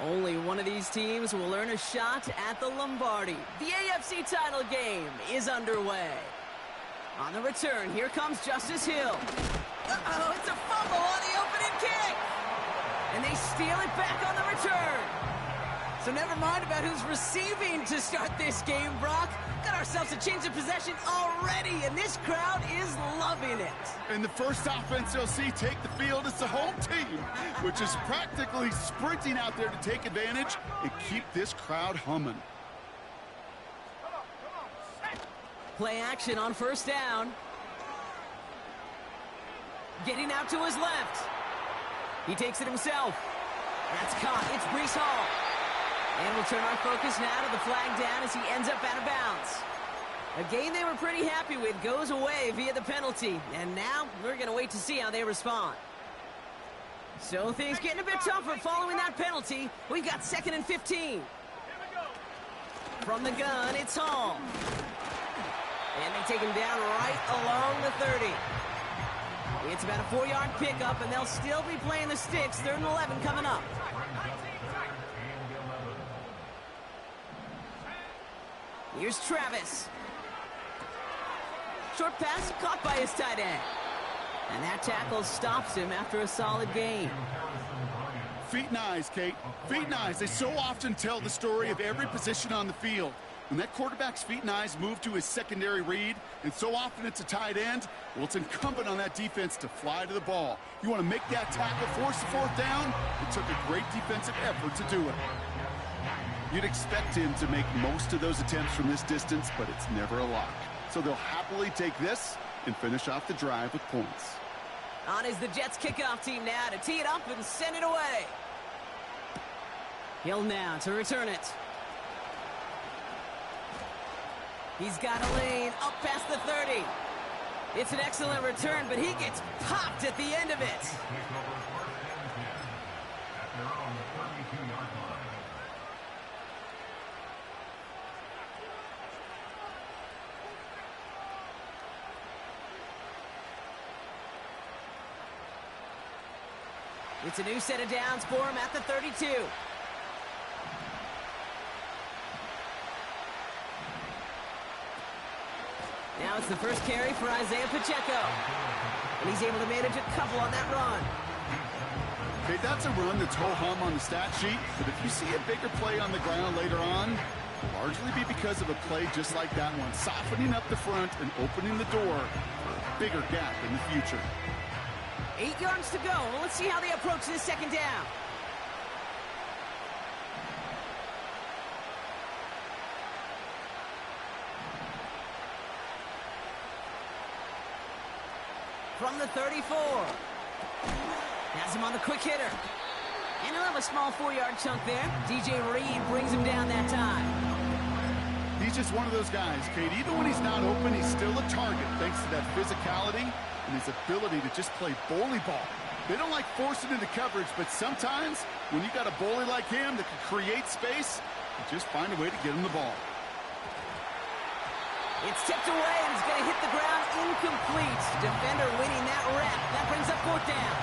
Only one of these teams will earn a shot at the Lombardi. The AFC title game is underway. On the return, here comes Justice Hill. Uh-oh, it's a fumble on the opening kick. And they steal it back on the return. So never mind about who's receiving to start this game, Brock. Got ourselves a change of possession already, and this crowd is loving it. And the first offense you'll see take the field is the home team, which is practically sprinting out there to take advantage and keep this crowd humming. Play action on first down. Getting out to his left. He takes it himself. That's caught. It's Breece Hall. And we'll turn our focus now to the flag down as he ends up out of bounds. A game they were pretty happy with goes away via the penalty. And now we're going to wait to see how they respond. So things getting a bit tougher following that penalty. We've got 2nd and 15. From the gun, it's Hall. And they take him down right along the 30. It's about a 4-yard pickup, and they'll still be playing the sticks. 3rd and 11 coming up. Here's Travis. Short pass caught by his tight end. And that tackle stops him after a solid gain. Feet and eyes, Kate. Feet and eyes. They so often tell the story of every position on the field. When that quarterback's feet and eyes move to his secondary read, and so often it's a tight end, well, it's incumbent on that defense to fly to the ball. You want to make that tackle, force the 4th down? It took a great defensive effort to do it. You'd expect him to make most of those attempts from this distance, but it's never a lock. So they'll happily take this and finish off the drive with points. On is the Jets kickoff team now to tee it up and send it away. Hill now to return it. He's got a lane up past the 30. It's an excellent return, but he gets popped at the end of it. It's a new set of downs for him at the 32. Now it's the first carry for Isaiah Pacheco. And he's able to manage a couple on that run. Okay, that's a run that's ho-hum on the stat sheet, but if you see a bigger play on the ground later on, it'll largely be because of a play just like that one, softening up the front and opening the door for a bigger gap in the future. 8 yards to go. Well, let's see how they approach this 2nd down. From the 34. Has him on the quick hitter. And he'll have a small 4-yard chunk there. DJ Reed brings him down that time. He's just one of those guys, Kate. Even when he's not open, he's still a target thanks to that physicality and his ability to just play bully ball. They don't like forcing into coverage, but sometimes when you got a bully like him that can create space, you just find a way to get him the ball. It's tipped away, and it's going to hit the ground incomplete. Defender winning that rep. That brings up 4th down.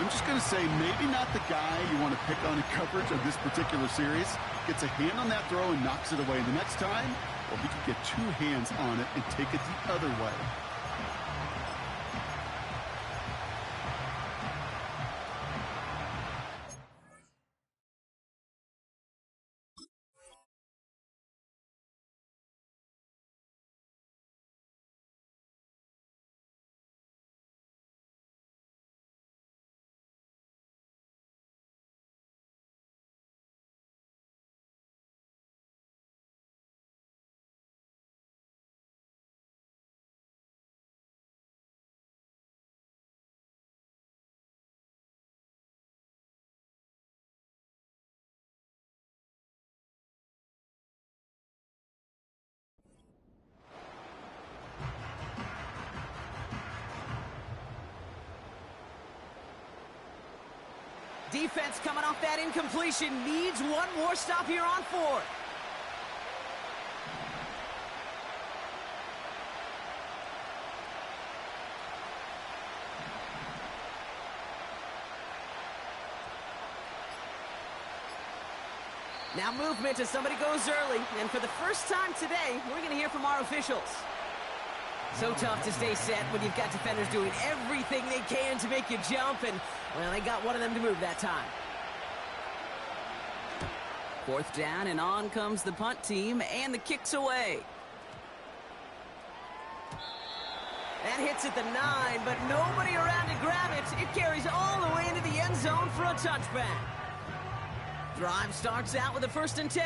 I'm just going to say maybe not the guy you want to pick on in coverage of this particular series. Gets a hand on that throw and knocks it away. And the next time, well, he can get 2 hands on it and take it the other way. Defense coming off that incompletion needs one more stop here on 4th. Now movement as somebody goes early. And for the first time today, we're going to hear from our officials. So tough to stay set when you've got defenders doing everything they can to make you jump. And, well, they got one of them to move that time. 4th down, and on comes the punt team, and the kick's away. That hits at the 9, but nobody around to grab it. It carries all the way into the end zone for a touchback. Drive starts out with a 1st and 10.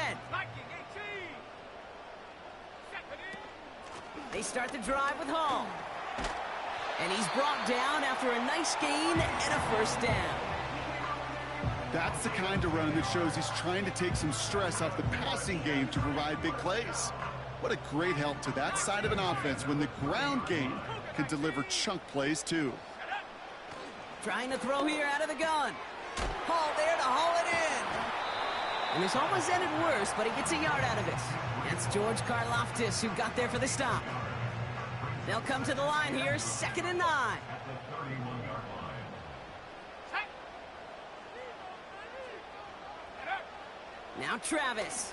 They start the drive with Hall. And he's brought down after a nice gain and a 1st down. That's the kind of run that shows he's trying to take some stress off the passing game to provide big plays. What a great help to that side of an offense when the ground game can deliver chunk plays too. Trying to throw here out of the gun. Hall there to haul it in. And this almost ended worse, but he gets a yard out of it. That's George Karlaftis who got there for the stop. They'll come to the line here, 2nd and 9. Now Travis.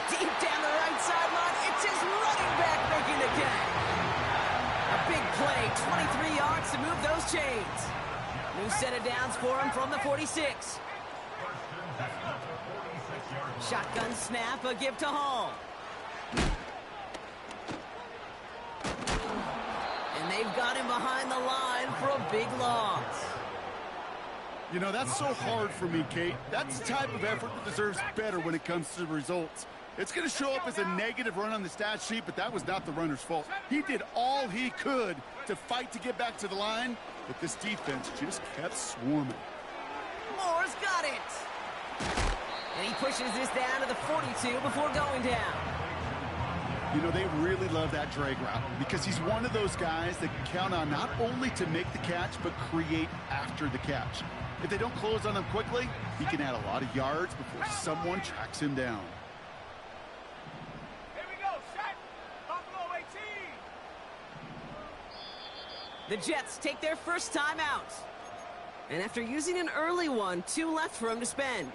Deep down the right sideline, it's his running back making the catch. A big play, 23 yards to move those chains. New set of downs for him from the 46. Shotgun snap, a give to Hall. And they've got him behind the line for a big loss. You know, that's so hard for me, Kate. That's the type of effort that deserves better when it comes to the results. It's going to show up as a negative run on the stat sheet, but that was not the runner's fault. He did all he could to fight to get back to the line, but this defense just kept swarming. Moore's got it. And he pushes this down to the 42 before going down. You know, they really love that drag route because he's one of those guys that can count on not only to make the catch, but create after the catch. If they don't close on him quickly, he can add a lot of yards before someone tracks him down. Here we go, set. Buffalo 18. The Jets take their first time out. And after using an early one, 2 left for him to spend.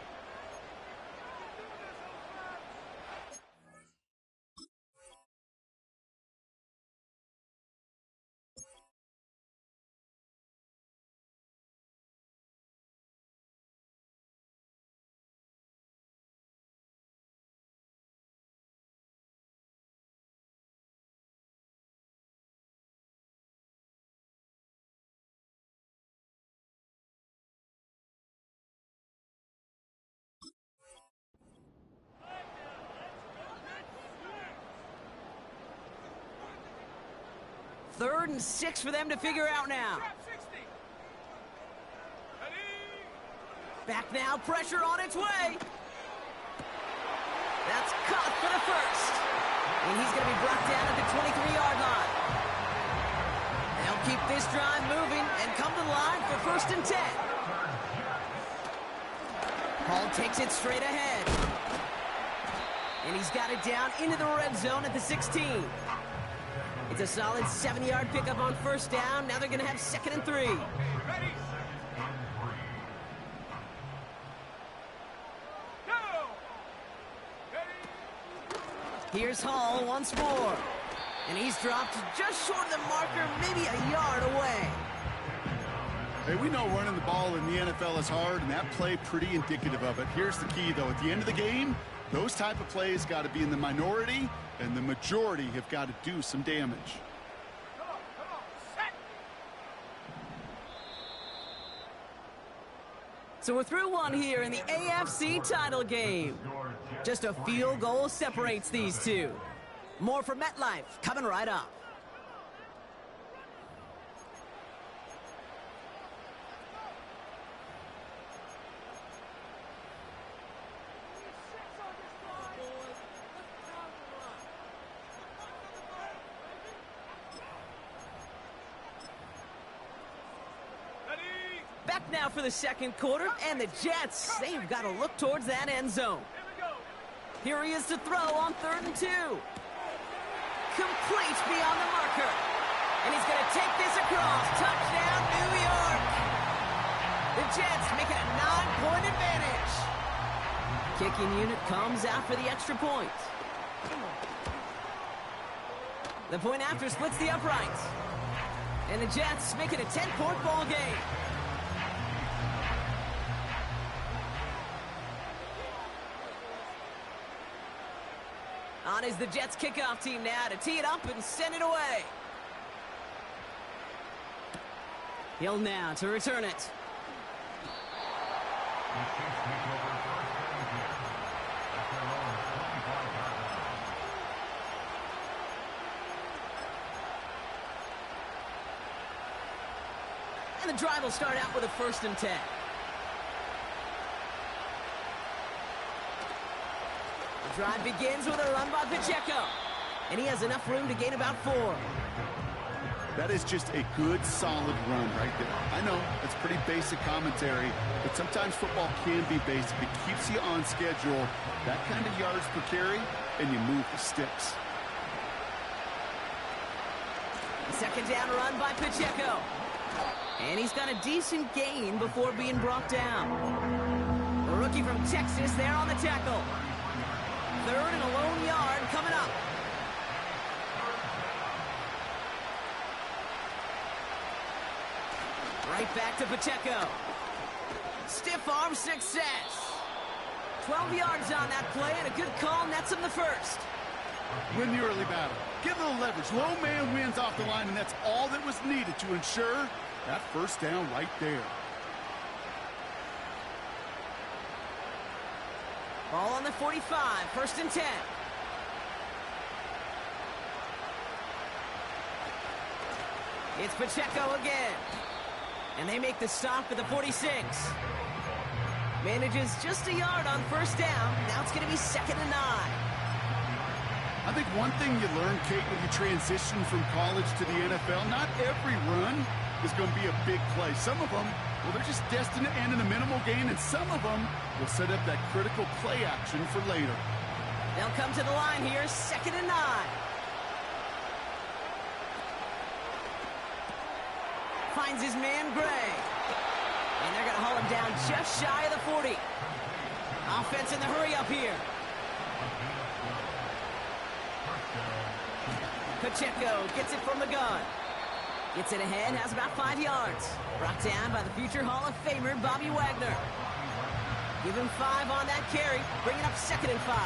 Third and 6 for them to figure out now. Back now, pressure on its way. That's caught for the first. And he's going to be brought down at the 23-yard line. They'll keep this drive moving and come to the line for 1st and 10. Hall takes it straight ahead. And he's got it down into the red zone at the 16. It's a solid 7-yard pickup on 1st down. Now they're going to have 2nd and 3. Ready? Go! Ready? Here's Hall once more. And he's dropped just short of the marker, maybe a yard away. Hey, we know running the ball in the NFL is hard, and that play pretty indicative of it. Here's the key, though. At the end of the game, those type of plays got to be in the minority, and the majority have got to do some damage. Come on, set. So we're through one here in the AFC title game. Just a field goal separates these two. More from MetLife coming right up. Back now for the 2nd quarter, and the Jets, they've got to look towards that end zone. Here he is to throw on 3rd and 2. Complete beyond the marker. And he's going to take this across. Touchdown, New York. Jets make it a 9-point advantage. Kicking unit comes out for the extra point. The point after splits the uprights. And the Jets make it a 10-point ball game. On is the Jets kickoff team now to tee it up and send it away. Hill now to return it. And the drive will start out with a 1st and 10. The drive begins with a run by Pacheco. And he has enough room to gain about 4. That is just a good, solid run right there. I know, that's pretty basic commentary, but sometimes football can be basic. It keeps you on schedule, that kind of yards per carry, and you move the sticks. Second down run by Pacheco. And he's got a decent gain before being brought down. The rookie from Texas there on the tackle. 3rd and a lone yard coming up. Right back to Pacheco. Stiff arm success. 12 yards on that play, and a good call nets him the 1st. Win the early battle. Give a little leverage. Low man wins off the line, and that's all that was needed to ensure that 1st down right there. Ball on the 45, 1st and 10. It's Pacheco again. And they make the stop at the 46. Manages just a yard on 1st down. Now it's going to be 2nd and 9. I think one thing you learn, Kate, when you transition from college to the NFL, not every run is going to be a big play. Some of them, well, they're just destined to end in a minimal gain, and some of them will set up that critical play action for later. They'll come to the line here, 2nd and 9. Finds his man, Gray. And they're going to haul him down just shy of the 40. Offense in the hurry up here. Pacheco gets it from the gun. Gets it ahead, has about 5 yards. Brought down by the future Hall of Famer, Bobby Wagner. Give him 5 on that carry, bringing up 2nd and 5.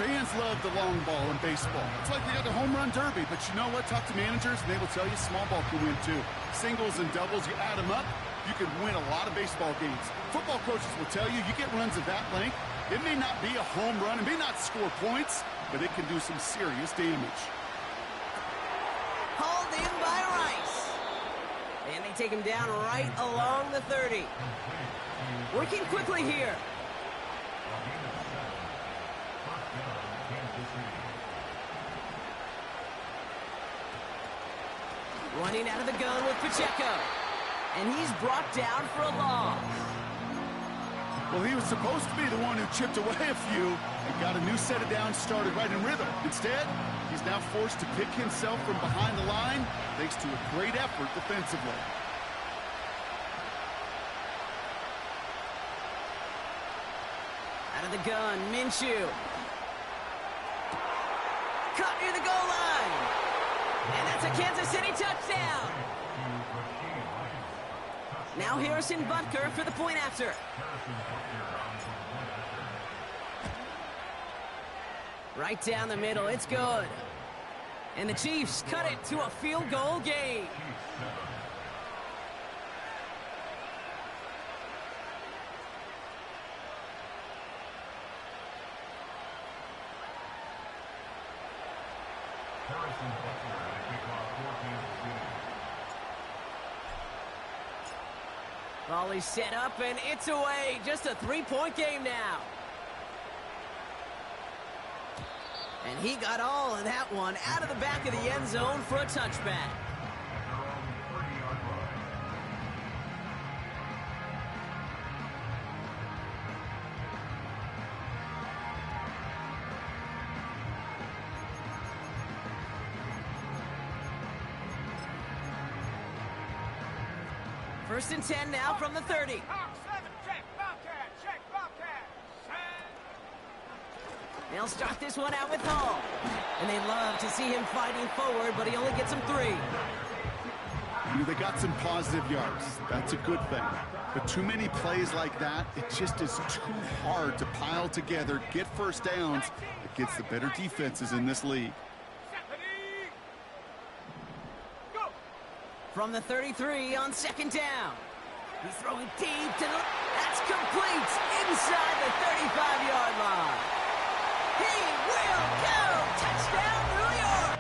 Fans love the long ball in baseball. It's like they got the home run derby, but you know what? Talk to managers, and they will tell you small ball can win too. Singles and doubles, you add them up, you can win a lot of baseball games. Football coaches will tell you, you get runs of that length, it may not be a home run, it may not score points, but it can do some serious damage. Hauled in by Rice. And they take him down right along the 30. Working quickly here. Running out of the gun with Pacheco. And he's brought down for a loss. Well, he was supposed to be the one who chipped away a few and got a new set of downs started right in rhythm. Instead, he's now forced to pick himself from behind the line thanks to a great effort defensively. Out of the gun, Minshew. Cut near the goal line. And that's a Kansas City touchdown. Now Harrison Butker for the point after. Right down the middle, it's good. And the Chiefs cut it to a field goal game. Volley set up, and it's away. Just a 3-point game now. And he got all of that one out of the back of the end zone for a touchback. First and 10 now from the 30. Hawk 7, check, Bobcat, check, Bobcat. Set. They'll start this one out with Hall. And they love to see him fighting forward, but he only gets them 3. They got some positive yards. That's a good thing. But too many plays like that, it just is too hard to pile together, get first downs against the better defenses in this league. Stephanie. Go. From the 33 on second down. He's throwing deep to the... That's complete inside the 35-yard line. He will go! Touchdown, New York!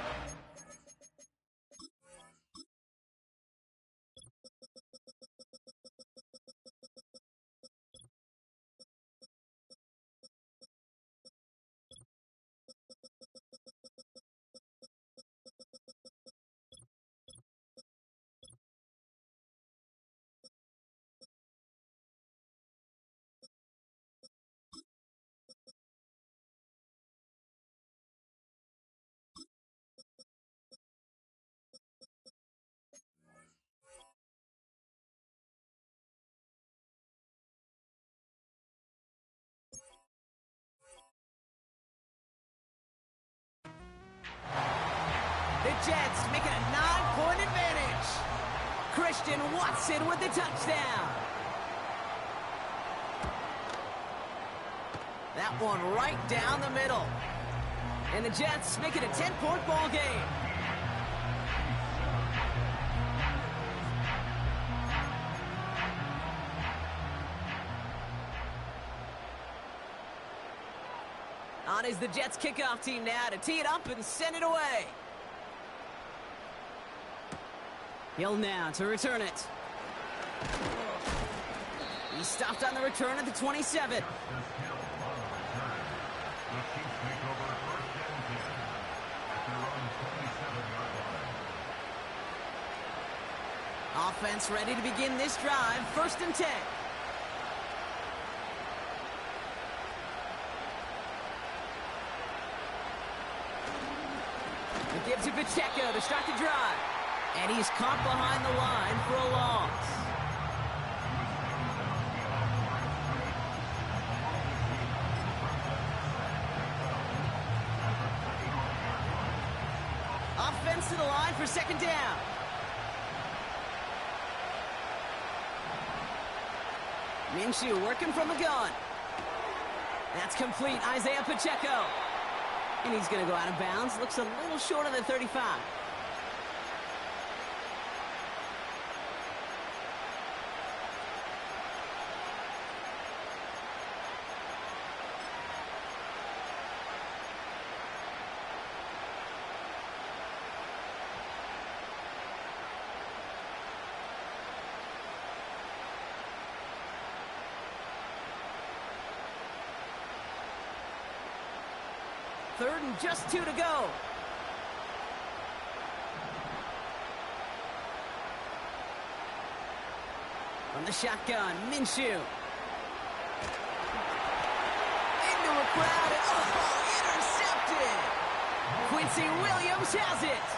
The Jets making a 9-point advantage. Christian Watson with the touchdown. That one right down the middle. And the Jets make it a 10-point ball game. On is the Jets kickoff team now to tee it up and send it away. Hill now to return it. He stopped on the return at the 27. Offense ready to begin this drive. First and 10. It gives to Pacheco to start the drive. And he's caught behind the line for a loss. Offense to the line for second down. Minshew working from the gun. That's complete. Isaiah Pacheco. And he's going to go out of bounds. Looks a little short of the 35. Third and just 2 to go. From the shotgun, Minshew. Into a crowd, and intercepted! Quincy Williams has it!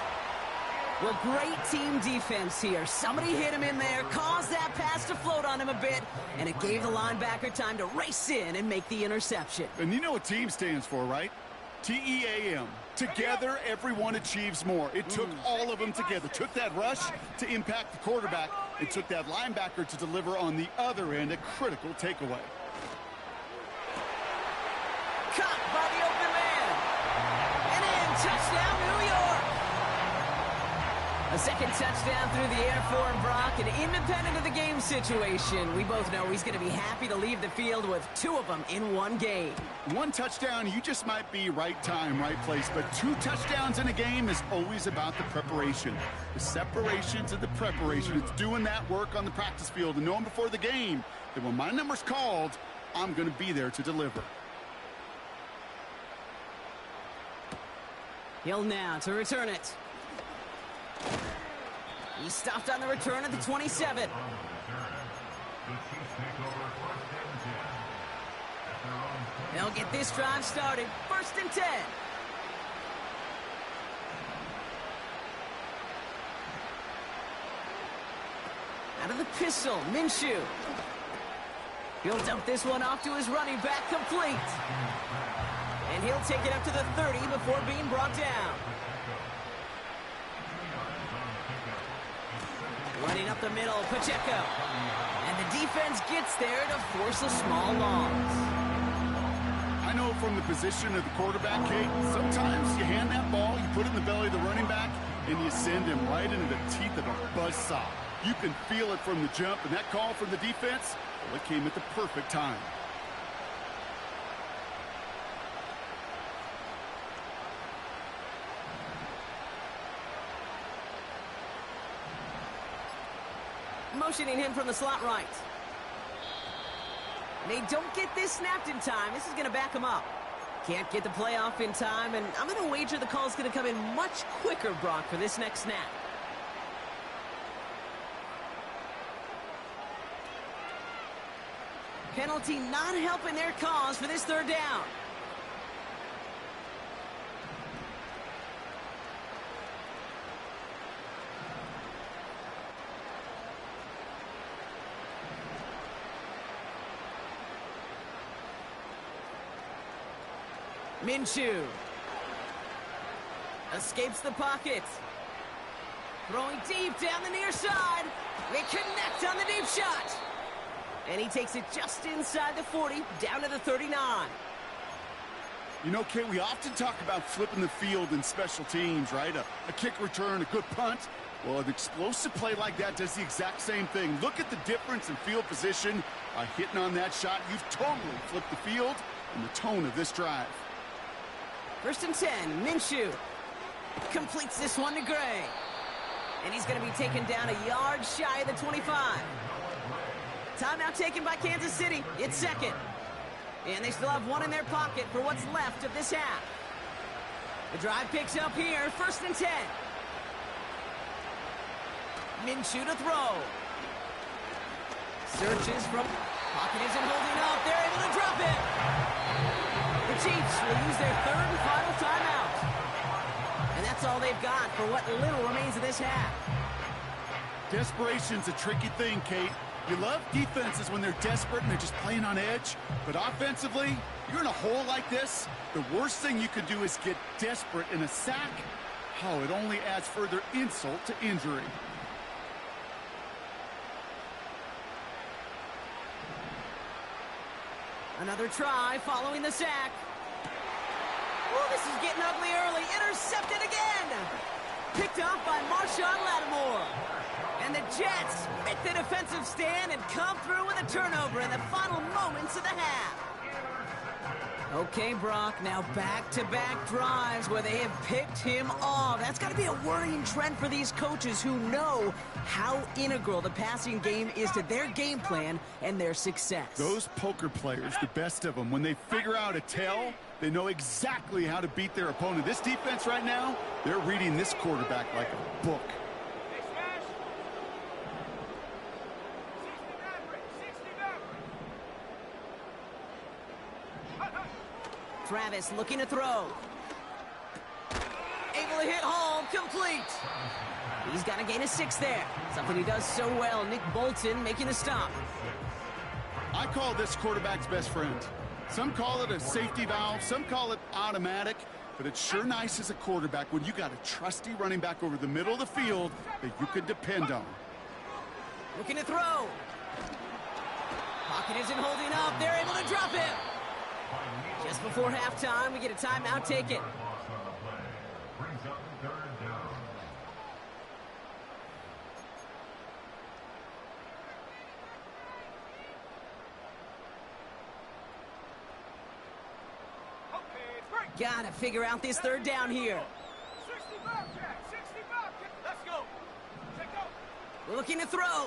Well, great team defense here. Somebody hit him in there, caused that pass to float on him a bit, and it gave the linebacker time to race in and make the interception. And you know what team stands for, right? T-E-A-M. Together, everyone achieves more. It took all of them together. Took that rush to impact the quarterback. It took that linebacker to deliver on the other end, a critical takeaway. Caught by the open man. And in, touchdown, New York. A second touchdown through the air for Brock, and independent of the game situation, we both know he's going to be happy to leave the field with 2 of them in one game. 1 touchdown, you just might be right time, right place, but 2 touchdowns in a game is always about the preparation. The separation to the preparation. It's doing that work on the practice field and knowing before the game that when my number's called, I'm going to be there to deliver. Hill now to return it. He stopped on the return at the 27. They'll get this drive started. First and 10. Out of the pistol, Minshew. He'll dump this one off to his running back, complete. And he'll take it up to the 30 before being brought down. Running up the middle, Pacheco. And the defense gets there to force a small loss. I know from the position of the quarterback, Kate, sometimes you hand that ball, you put it in the belly of the running back, and you send him right into the teeth of a buzzsaw. You can feel it from the jump, and that call from the defense, well, it came at the perfect time. Motioning him from the slot right. They don't get this snapped in time. This is going to back him up. Can't get the play off in time, and I'm going to wager the call is going to come in much quicker, Brock, for this next snap. Penalty not helping their cause for this third down. Minshew escapes the pocket. Throwing deep down the near side. They connect on the deep shot. And he takes it just inside the 40, down to the 39. You know, Kate, we often talk about flipping the field in special teams, right? A kick return, a good punt. Well, an explosive play like that does the exact same thing. Look at the difference in field position. By hitting on that shot, you've totally flipped the field and the tone of this drive. 1st and 10, Minshew completes this one to Gray. And he's going to be taken down a yard shy of the 25. Timeout taken by Kansas City. It's second. And they still have one in their pocket for what's left of this half. The drive picks up here, 1st and 10. Minshew to throw. Searches from pocket isn't holding up. They're able to drop it. The Chiefs will use their third and final timeout. And that's all they've got for what little remains of this half. Desperation's a tricky thing, Kate. You love defenses when they're desperate and they're just playing on edge. But offensively, you're in a hole like this, the worst thing you could do is get desperate in a sack. Oh, it only adds further insult to injury. Another try following the sack. Oh, this is getting ugly early. Intercepted again. Picked off by Marshawn Lattimore. And the Jets make the defensive stand and come through with a turnover in the final moments of the half. Okay, Brock, now back-to-back drives where they have picked him off. That's got to be a worrying trend for these coaches who know how integral the passing game is to their game plan and their success. Those poker players, the best of them, when they figure out a tell, they know exactly how to beat their opponent. This defense right now, they're reading this quarterback like a book. Travis looking to throw. Able to hit home, complete. He's got to gain a 6 there. Something he does so well. Nick Bolton making a stop. I call this quarterback's best friend. Some call it a safety valve, some call it automatic, but it's sure nice as a quarterback when you got a trusty running back over the middle of the field that you can depend on. Looking to throw. Pocket isn't holding up. They're able to drop it. Just before halftime, we get a timeout taken. Gotta figure out this third down here. 60 Bobcat, 60 Bobcat. Let's go. Take go. Looking to throw.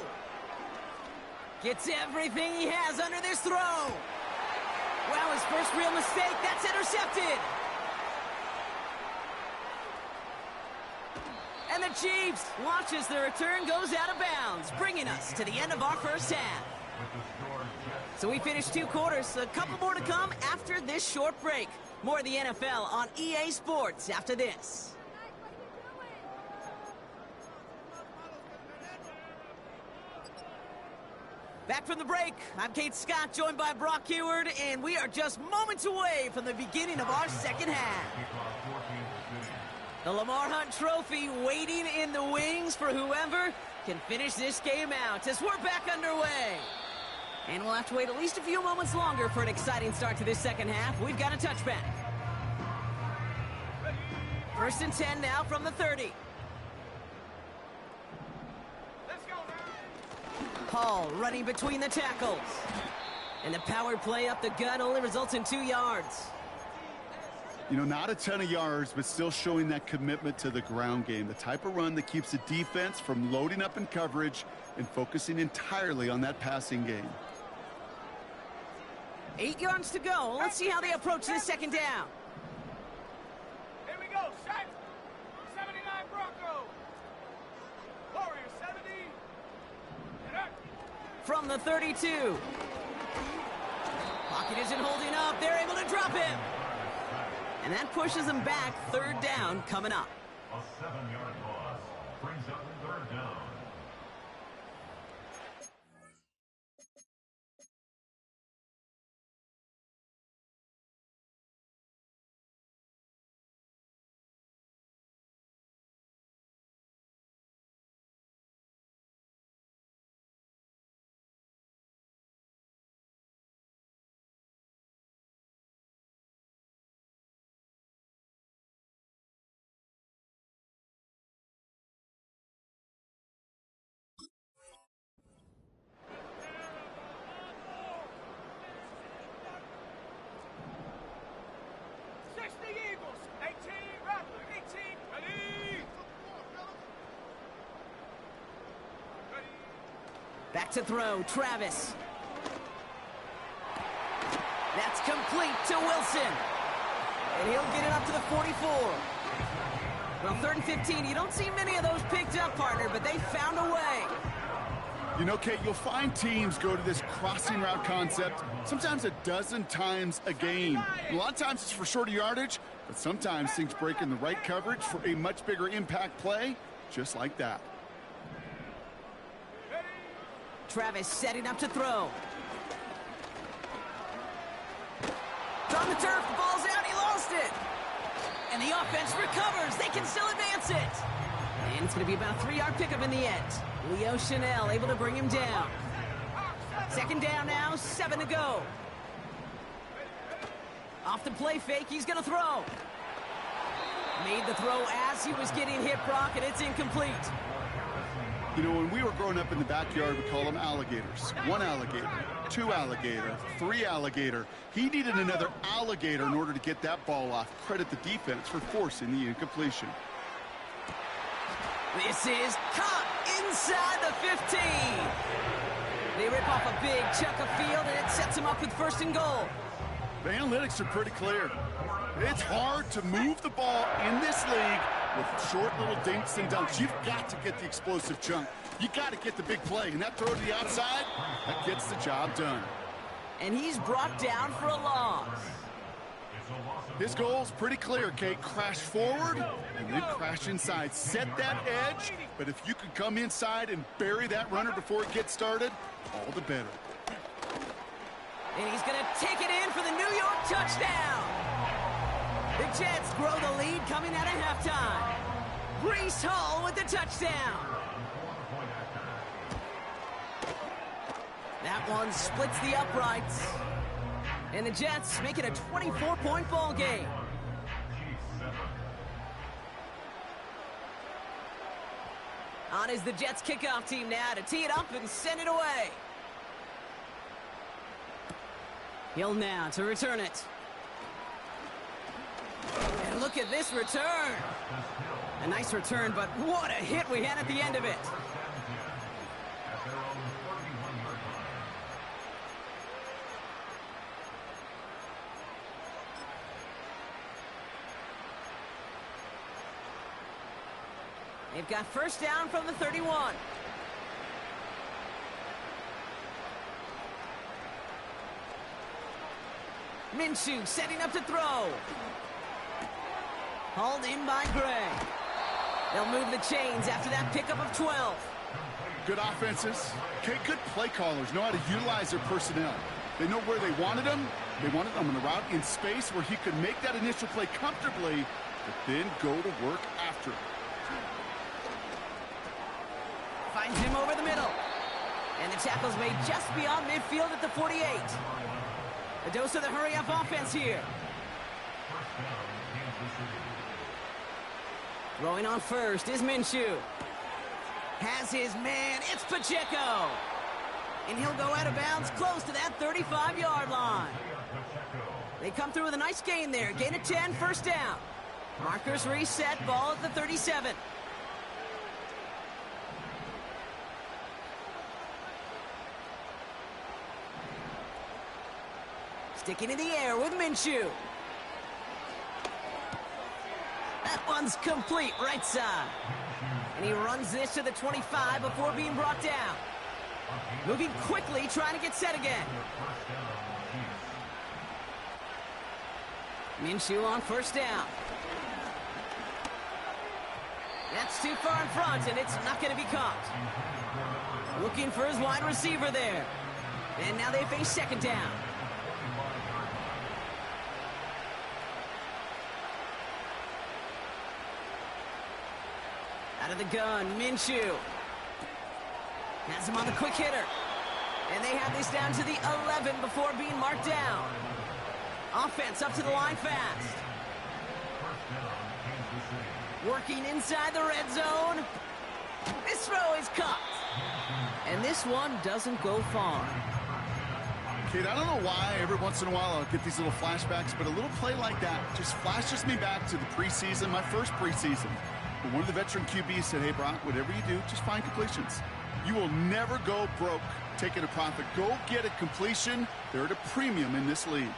Gets everything he has under this throw. Well, his first real mistake, that's intercepted. And the Chiefs watch as the return goes out of bounds, bringing us to the end of our first half. So we finished 2 quarters, a couple more to come after this short break. More of the NFL on EA Sports after this. Back from the break, I'm Kate Scott, joined by Brock Heward, and we are just moments away from the beginning of our second half. The Lamar Hunt Trophy waiting in the wings for whoever can finish this game out as we're back underway. And we'll have to wait at least a few moments longer for an exciting start to this second half. We've got a touchback. 1st and 10 now from the 30. Hall running between the tackles. And the power play up the gut only results in 2 yards. You know, not a ton of yards, but still showing that commitment to the ground game. The type of run that keeps the defense from loading up in coverage and focusing entirely on that passing game. 8 yards to go. Let's see how they approach this second down. Here we go, set. 79 Broncos. Warrior 70. Get up. From the 32. Pocket isn't holding up. They're able to drop him. And that pushes them back. 3rd down coming up. A 7-yard loss brings up 3rd down. Eagles. 18, Rattler. 18, ready. Back to throw, Travis. That's complete to Wilson. And he'll get it up to the 44. Well, 3rd and 15, you don't see many of those picked up, partner, but they found a way. You know, Kate, you'll find teams go to this crossing route concept sometimes a dozen times a game. A lot of times it's for shorter yardage, but sometimes things break in the right coverage for a much bigger impact play, just like that. Travis setting up to throw. It's on the turf, the ball's out, he lost it. And the offense recovers, they can still advance it. And it's going to be about a 3-yard pickup in the end. Leo Chanel able to bring him down. 2nd down now, 7 to go. Off the play fake, he's going to throw. Made the throw as he was getting hit, Brock, and it's incomplete. You know, when we were growing up in the backyard, we call them alligators. 1 alligator, 2 alligator, 3 alligator. He needed another alligator in order to get that ball off. Credit the defense for forcing the incompletion. This is caught inside the 15. They rip off a big chunk of field, and it sets them up with 1st and goal. The analytics are pretty clear. It's hard to move the ball in this league with short little dinks and dunks. You've got to get the explosive chunk. You got to get the big play, and that throw to the outside, that gets the job done. And he's brought down for a loss. His goal's pretty clear, Kate. Crash forward and then crash inside. Set that edge, but if you can come inside and bury that runner before it gets started, all the better. And he's going to take it in for the New York touchdown. The Jets grow the lead coming out of halftime. Breece Hall with the touchdown. That one splits the uprights. And the Jets make it a 24-point ball game. On is the Jets kickoff team now to tee it up and send it away. Hill now to return it. And look at this return. A nice return, but what a hit we had at the end of it. They've got 1st down from the 31. Minshew setting up to throw. Hauled in by Gray. They'll move the chains after that pickup of 12. Good offenses. Okay, good play callers know how to utilize their personnel. They know where they wanted them. They wanted them on the route in space where he could make that initial play comfortably, but then go to work after it. Finds him over the middle. And the tackle's made just beyond midfield at the 48. A dose of the hurry-up offense here. Throwing on first is Minshew. Has his man, it's Pacheco. And he'll go out of bounds close to that 35-yard line. They come through with a nice gain there. Gain of 10, first down. Markers reset, ball at the 37. Sticking in the air with Minshew. That one's complete, right side. And he runs this to the 25 before being brought down. Moving quickly, trying to get set again. Minshew on first down. That's too far in front, and it's not going to be caught. Looking for his wide receiver there. And now they face second down. Out of the gun, Minshew. Has him on the quick hitter. And they have this down to the 11 before being marked down. Offense up to the line fast. Working inside the red zone. This throw is caught. And this one doesn't go far. Kate, I don't know why every once in a while I'll get these little flashbacks, but a little play like that just flashes me back to the preseason, my first preseason. But one of the veteran QBs said, hey, Brock, whatever you do, just find completions. You will never go broke taking a profit. Go get a completion. They're at a premium in this league.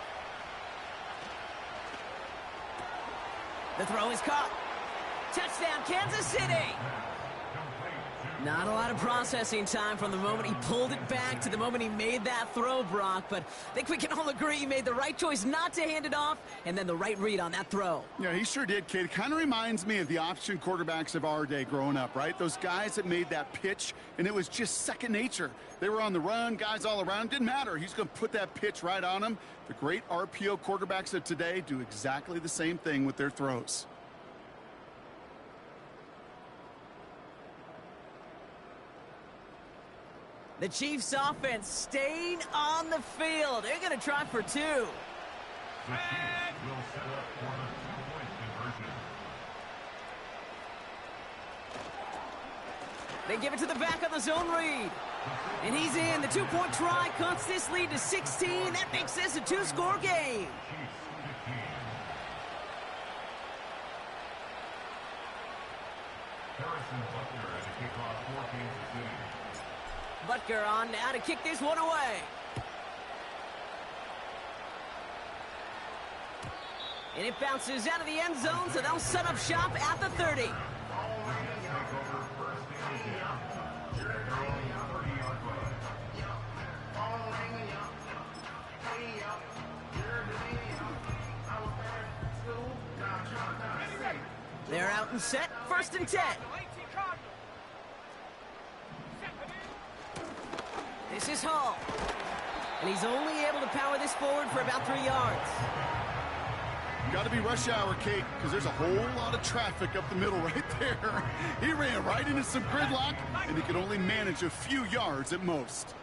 The throw is caught. Touchdown, Kansas City. Not a lot of processing time from the moment he pulled it back to the moment he made that throw, Brock. But I think we can all agree he made the right choice not to hand it off, and then the right read on that throw. Yeah, he sure did, Kate. It kind of reminds me of the option quarterbacks of our day growing up, right? Those guys that made that pitch, and it was just second nature. They were on the run, guys all around. Didn't matter. He's going to put that pitch right on them. The great RPO quarterbacks of today do exactly the same thing with their throws. The Chiefs offense staying on the field. They're going to try for two. The Chiefs will set up for the two-point conversion. They give it to the back of the zone read. And he's in. The two-point try cuts this lead to 16. That makes this a two-score game. Chiefs 15. Harrison Butler at the kickoff for Kansas City. Butker on now to kick this one away. And it bounces out of the end zone, so they'll set up shop at the 30. They're out and set, first and 10. This is Hall. And he's only able to power this forward for about 3 yards. Got to be rush hour, Kate, because there's a whole lot of traffic up the middle right there. He ran right into some gridlock, and he could only manage a few yards at most.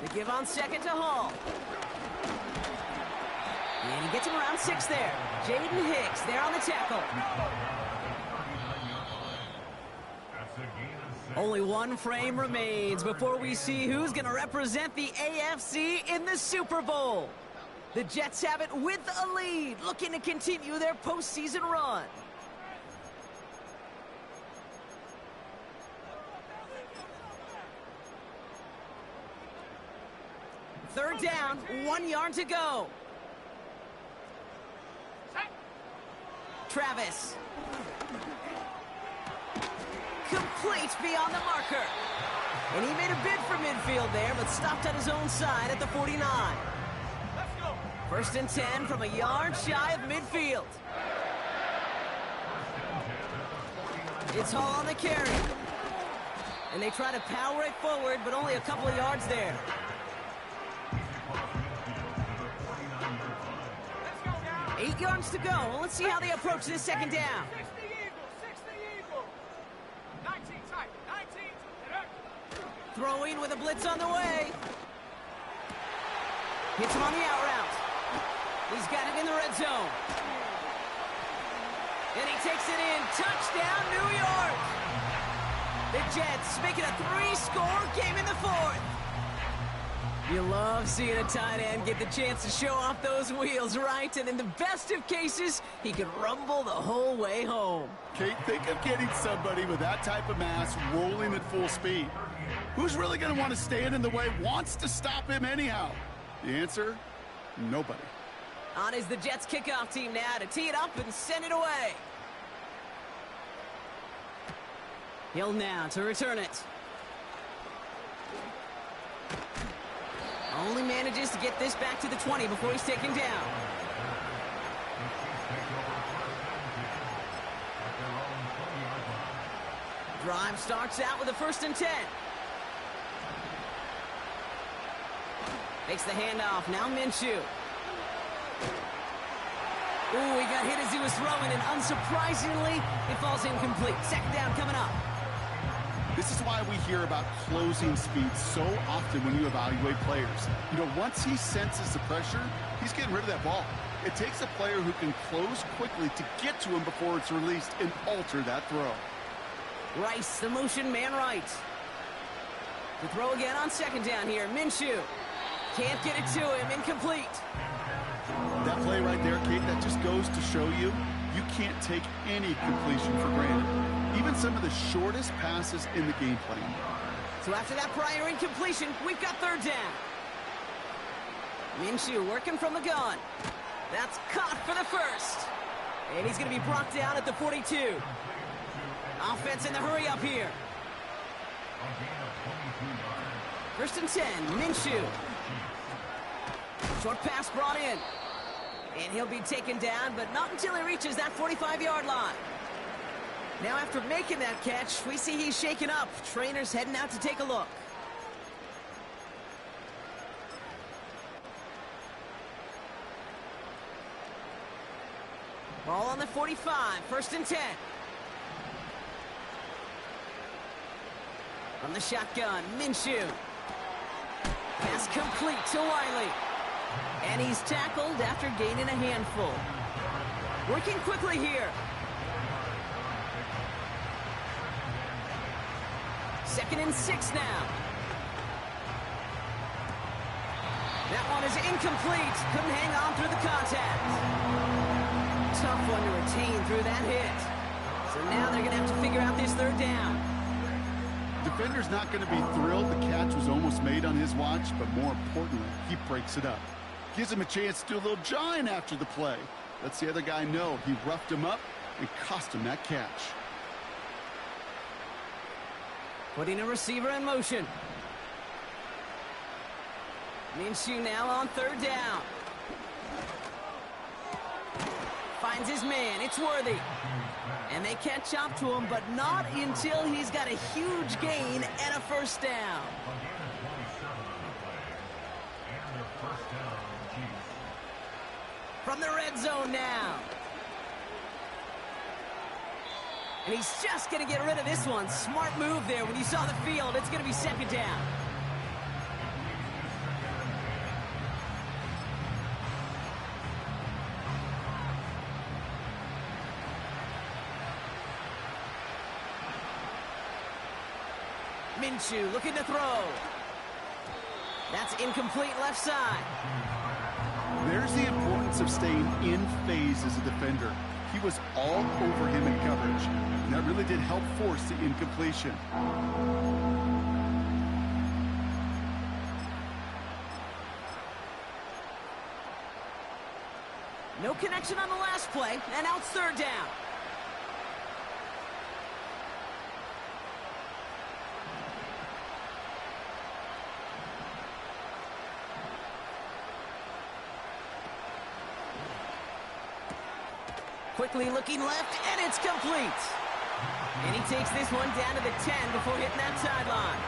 They give on second to Hall. And he gets him around 6 there. Jaden Hicks there on the tackle. Only one frame remains before we see who's going to represent the AFC in the Super Bowl. The Jets have it with a lead, looking to continue their postseason run. Third down, 1 yard to go. Travis. Complete beyond the marker. And he made a bid for midfield there, but stopped at his own side at the 49. First and 10 from a yard shy of midfield. It's Hall on the carry. And they try to power it forward, but only a couple of yards there. Let's go, guys. 8 yards to go. Well, let's see how they approach this second down. 60 Eagle, 60 Eagle. 19 tight, 19 to the Throwing with a blitz on the way. Hits him on the out route. He's got it in the red zone. And he takes it in. Touchdown, New York. The Jets make it a 3-score game in the fourth. You love seeing a tight end get the chance to show off those wheels, right? And in the best of cases, he could rumble the whole way home. Kate, think of getting somebody with that type of mass rolling at full speed. Who's really going to want to stand in the way, wants to stop him anyhow? The answer, nobody. On is the Jets kickoff team now to tee it up and send it away. Hill now to return it. Only manages to get this back to the 20 before he's taken down. Drive starts out with a 1st and 10. Makes the handoff. Now Minshew. Ooh, he got hit as he was throwing, and unsurprisingly, it falls incomplete. Second down coming up. This is why we hear about closing speed so often when you evaluate players. You know, once he senses the pressure, he's getting rid of that ball. It takes a player who can close quickly to get to him before it's released and alter that throw. Rice, the motion man right. To throw again on second down here. Minshew. Can't get it to him. Incomplete. That play right there, Kate, that just goes to show you, you can't take any completion for granted. Even some of the shortest passes in the game plan. So after that prior incompletion, we've got third down. Minshew working from the gun. That's caught for the first. And he's going to be brought down at the 42. Offense in the hurry up here. 1st and 10, Minshew. Short pass brought in. And he'll be taken down, but not until he reaches that 45-yard line. Now after making that catch, we see he's shaken up. Trainer's heading out to take a look. Ball on the 45, 1st and 10. From the shotgun, Minshew. Pass complete to Wiley. And he's tackled after gaining a handful. Working quickly here. 2nd and 6 now. That one is incomplete. Couldn't hang on through the contact. Tough one to retain through that hit. So now they're going to have to figure out this third down. Defender's not going to be thrilled the catch was almost made on his watch, but more importantly, he breaks it up. Gives him a chance to do a little jawing after the play. Lets the other guy know he roughed him up and cost him that catch. Putting a receiver in motion. Minshew now on third down. Finds his man. It's Worthy. And they catch up to him, but not until he's got a huge gain and a first down. From the red zone now. And he's just going to get rid of this one. Smart move there. When you saw the field, it's going to be second down. Minshew looking to throw. That's incomplete left side. There's the importance of staying in phase as a defender. He was all over him in coverage, and that really did help force the incompletion. No connection on the last play, and now it's third down. Quickly looking left, and it's complete. And he takes this one down to the 10 before hitting that sideline.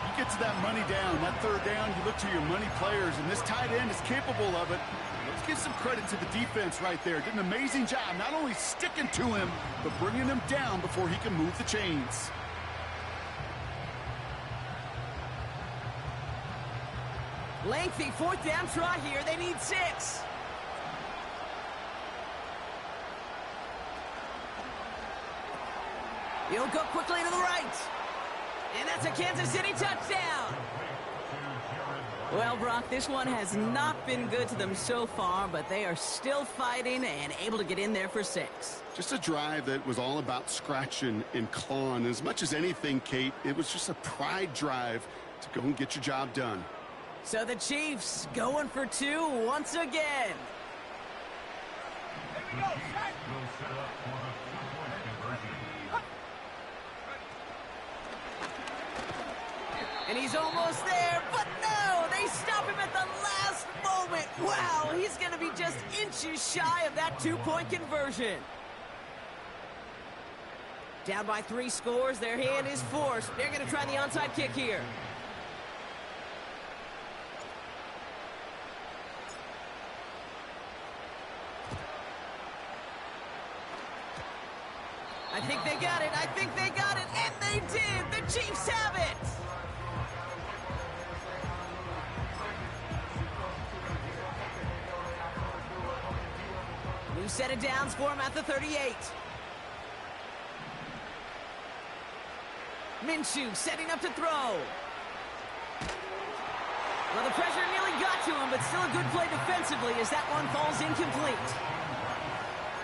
You get to that money down, that third down, you look to your money players, and this tight end is capable of it. Let's give some credit to the defense right there. Did an amazing job, not only sticking to him, but bringing him down before he can move the chains. Lengthy fourth down try here. They need 6. He'll go quickly to the right. And that's a Kansas City touchdown. Well, Brock, this one has not been good to them so far, but they are still fighting and able to get in there for 6. Just a drive that was all about scratching and clawing. As much as anything, Kate, it was just a pride drive to go and get your job done. So the Chiefs going for 2 once again. Here we go, set. Will set up for the 2-point conversion. And he's almost there, but no! They stop him at the last moment. Wow, he's going to be just inches shy of that 2-point conversion. Down by 3 scores, their hand is forced. They're going to try the onside kick here. I think they got it. I think they got it. And they did. The Chiefs have it. New set of downs for him at the 38. Minshew setting up to throw. Well, the pressure nearly got to him, but still a good play defensively as that one falls incomplete.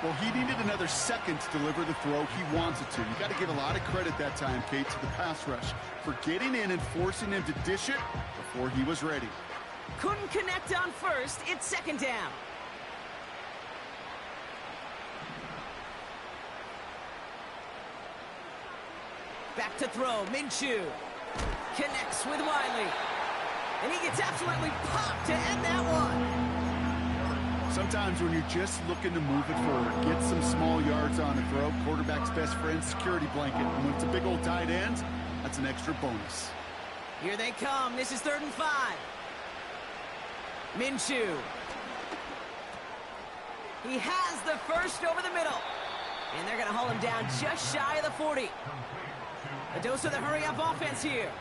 Well, he needed another second to deliver the throw he wanted to. You got to give a lot of credit that time, Kate, to the pass rush for getting in and forcing him to dish it before he was ready. Couldn't connect on first. It's second down. Back to throw. Minshew connects with Wiley. And he gets absolutely popped to end that one. Sometimes when you're just looking to move it forward, get some small yards on a throw, quarterback's best friend, security blanket. And when it's a big old tight end, that's an extra bonus. Here they come. This is 3rd and 5. Minshew. He has the first over the middle. And they're going to haul him down just shy of the 40. A dose of the hurry-up offense here.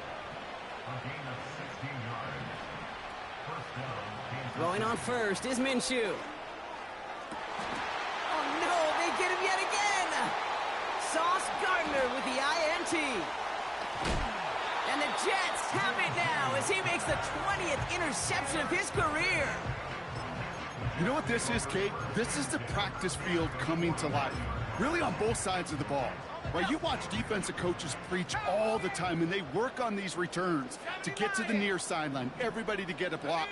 Throwing on first is Minshew. Oh, no, they get him yet again. Sauce Gardner with the INT. And the Jets have it now as he makes the 20th interception of his career. You know what this is, Kate? This is the practice field coming to life. Really on both sides of the ball. Right, you watch defensive coaches preach all the time, and they work on these returns to get to the near sideline, everybody to get a block.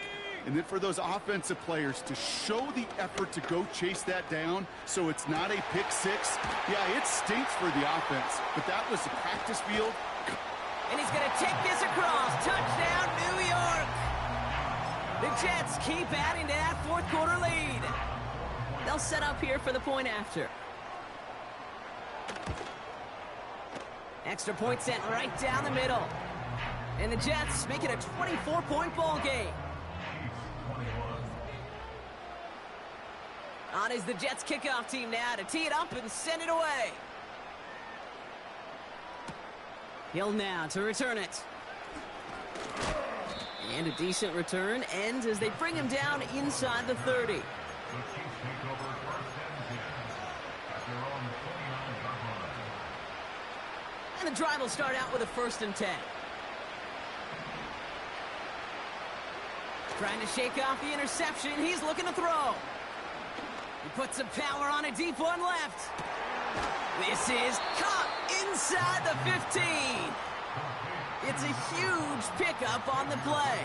And then for those offensive players to show the effort to go chase that down so it's not a pick 6. Yeah, it stinks for the offense, but that was the practice field. And he's going to take this across. Touchdown, New York. The Jets keep adding to that 4th quarter lead. They'll set up here for the point after. Extra point sent right down the middle. And the Jets make it a 24-point ball game. On is the Jets kickoff team now to tee it up and send it away. Hill now to return it. And a decent return ends as they bring him down inside the 30. And the drive will start out with a 1st and 10. Trying to shake off the interception. He's looking to throw. He puts some power on a deep one left. This is caught inside the 15. It's a huge pickup on the play.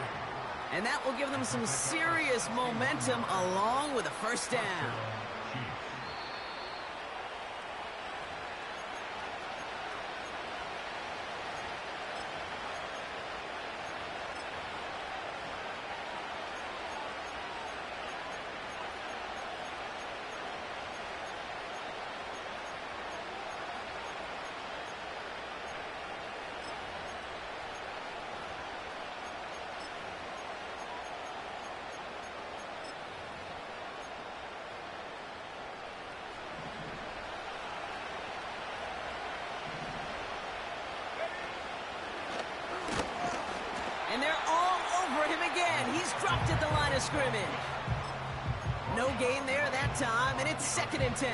And that will give them some serious momentum along with a 1st down. they're all over him again. He's dropped at the line of scrimmage. No gain there that time, and it's 2nd and 10.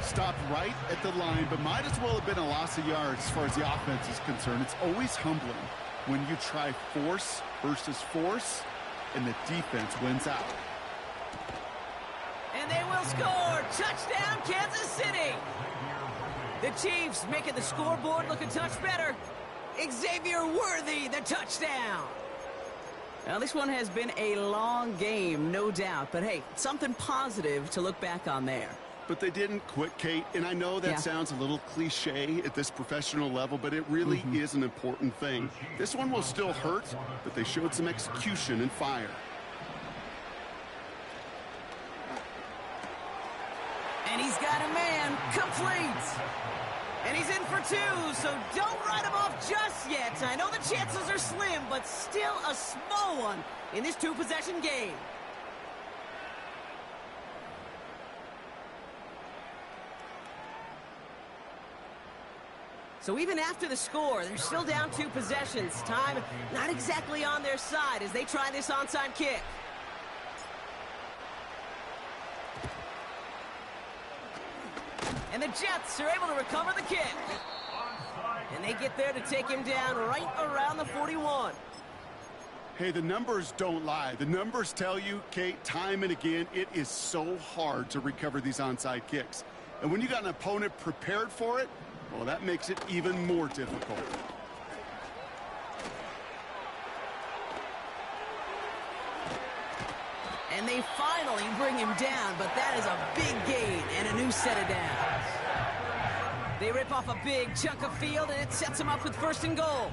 Stopped right at the line, but might as well have been a loss of yards as far as the offense is concerned. It's always humbling when you try force versus force, and the defense wins out. And they will score. Touchdown, Kansas City. The Chiefs making the scoreboard look a touch better. Xavier Worthy, the touchdown. Now, this one has been a long game, no doubt. But, hey, something positive to look back on there. But they didn't quit, Kate, and I know that sounds a little cliche at this professional level, but it really is an important thing. This one will still hurt, but they showed some execution and fire. And he's got a man, complete. And he's in for 2, so don't write him off just yet. I know the chances are slim, but still a small one in this 2-possession game. So even after the score, they're still down 2 possessions. Time not exactly on their side as they try this onside kick. And the Jets are able to recover the kick. And they get there to take him down right around the 41. Hey, the numbers don't lie. The numbers tell you, Kate, time and again, it is so hard to recover these onside kicks. And when you got an opponent prepared for it, well, that makes it even more difficult. And they finally bring him down, but that is a big gain and a new set of downs. They rip off a big chunk of field, and it sets them up with 1st and goal.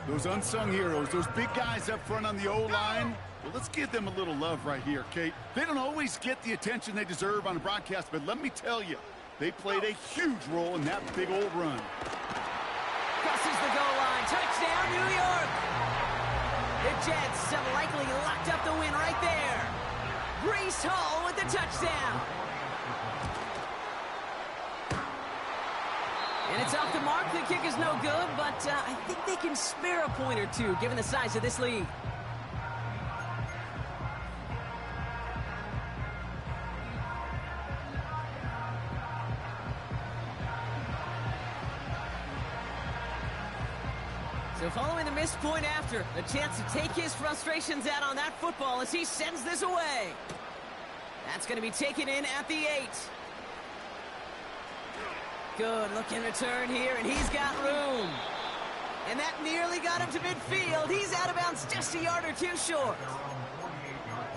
Those unsung heroes, those big guys up front on the O-line, well, let's give them a little love right here, Kate. They don't always get the attention they deserve on a broadcast, but let me tell you, they played a huge role in that big old run. Crosses the goal line. Touchdown, New York. The Jets have likely locked up the win right there. Brees Hall with the touchdown. And it's off the mark. The kick is no good, but I think they can spare a point or two given the size of this lead. So following the missed point after, the chance to take his frustrations out on that football as he sends this away. That's going to be taken in at the 8. Good looking return here, and he's got room. And that nearly got him to midfield. He's out of bounds just a yard or 2 short.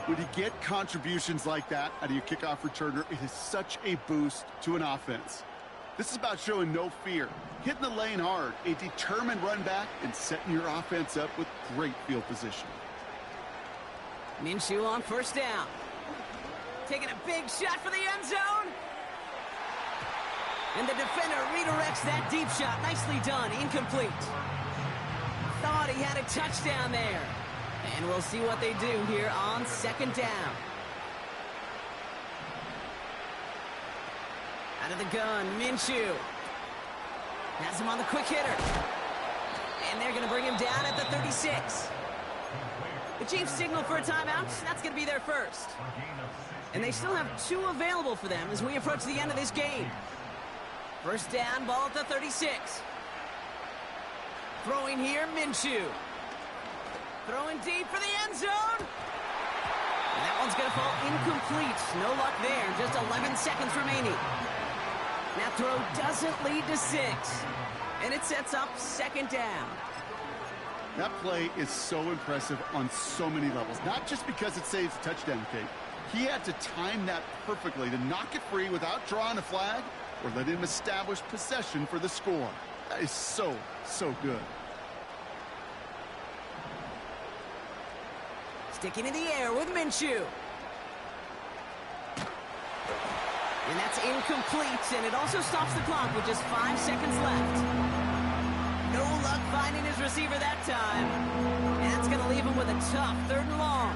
When you get contributions like that out of your kickoff returner, it is such a boost to an offense. This is about showing no fear, hitting the lane hard, a determined run back, and setting your offense up with great field position. Minshew on 1st down. Taking a big shot for the end zone. And the defender redirects that deep shot. Nicely done. Incomplete. Thought he had a touchdown there. And we'll see what they do here on 2nd down. Out of the gun, Minshew. Has him on the quick hitter. And they're going to bring him down at the 36. The Chiefs signal for a timeout. That's going to be their first. And they still have 2 available for them as we approach the end of this game. 1st down, ball at the 36. Throwing here, Minshew. Throwing deep for the end zone. And that one's going to fall incomplete. No luck there. Just 11 seconds remaining. That throw doesn't lead to 6. And it sets up 2nd down. That play is so impressive on so many levels. Not just because it saves a touchdown, Kate. He had to time that perfectly to knock it free without drawing a flag or let him establish possession for the score. That is so, so good. Sticking in the air with Minshew. And that's incomplete, and it also stops the clock with just 5 seconds left. No luck finding his receiver that time. And that's going to leave him with a tough 3rd and long.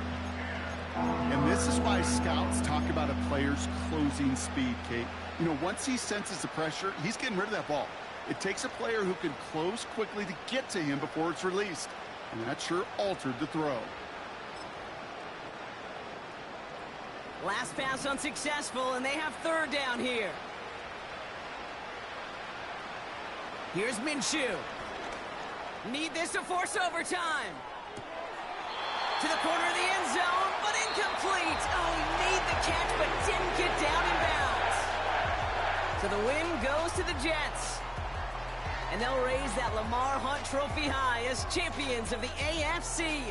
And this is why scouts talk about a player's closing speed, Kate. You know, once he senses the pressure, he's getting rid of that ball. It takes a player who can close quickly to get to him before it's released. And that sure altered the throw. Last pass unsuccessful, and they have third down here. Here's Minshew. Need this to force overtime. To the corner of the end zone, but incomplete. Oh, he made the catch, but didn't get down in bounds. So the win goes to the Jets. And they'll raise that Lamar Hunt Trophy high as champions of the AFC.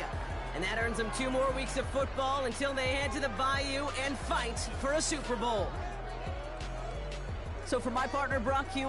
And that earns them 2 more weeks of football until they head to the Bayou and fight for a Super Bowl. So for my partner, Brock Hewer,